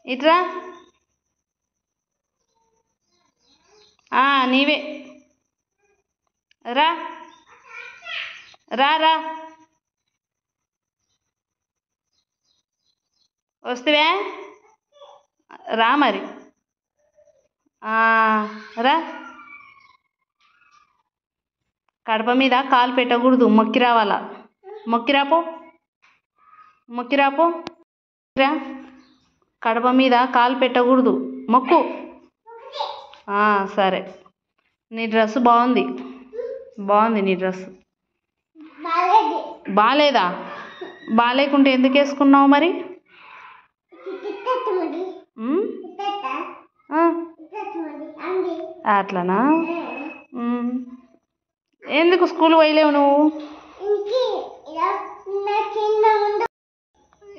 ఇట్రా నీవే రా రా రా వస్తువే రా మరి రా కడప మీద కాలు పెట్టకూడదు మొక్కి రావాలా మొక్కిరాపో మొక్కిరాపో రా కడప మీద కాలు పెట్టకూడదు మొక్కు సరే నీ డ్రెస్ బాగుంది నీ డ్రెస్ బాగాలేదా బాగాలేకుంటే ఎందుకు వేసుకున్నావు మరి అట్లనా ఎందుకు స్కూల్ పోయలేవు నువ్వు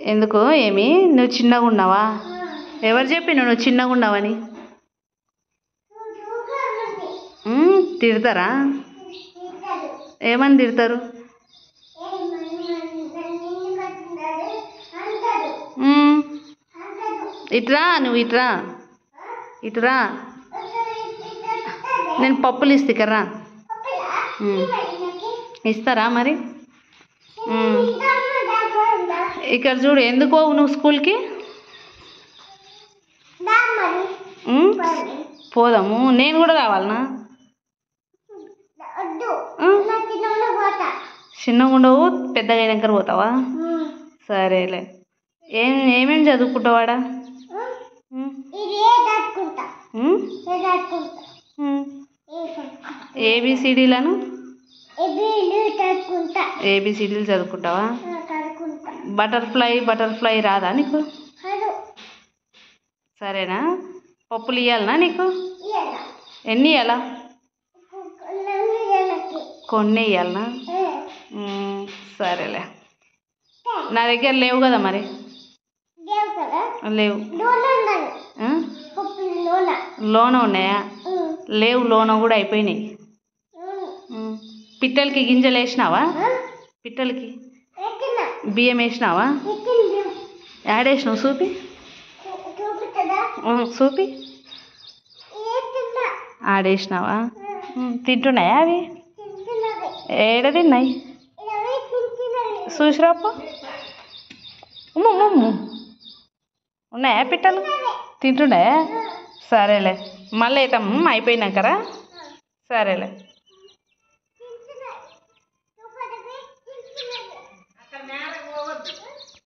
ఎందుకు ఏమి నువ్వు చిన్నగా ఉన్నావా ఎవరు చెప్పిన నువ్వు చిన్నగా ఉన్నావని తిడతారా ఏమని తిడతారు ఇట్రా నువ్వు ఇట్రా నేను పప్పులు ఇస్తారా ఇస్తారా మరి ఇక్కడ చూడు ఎందుకు పోవు నువ్వు స్కూల్కి పోదాము నేను కూడా రావాలనా చిన్నగా ఉండవు పెద్దగా అయినాక పోతావా సరేలే ఏమేమి చదువుకుంటావాడా ఏబిసిడీలను ఏబిసిడీలు చదువుకుంటావా బటర్ఫ్లై రాదా నీకు సరేనా పప్పులు ఇవ్వాలనా నీకు ఎన్ని ఇవ్వాలా కొన్ని ఇవ్వాలనా సరేలే నా దగ్గర లేవు కదా మరి లేవు లోన ఉన్నాయా లేవు లోన కూడా అయిపోయినాయి పిట్టలకి గింజలు వేసినావా పిట్టలకి బియ్యం వేసినావా యాడేసినావు చూపి ఆడేసినావా తింటున్నాయా అవి ఏడ తిన్నాయి చూసిరాపు ఉన్నాయా పిట్టలు తింటున్నాయా సరేలే మళ్ళీ అవుతాం అయిపోయినాకరా సరేలే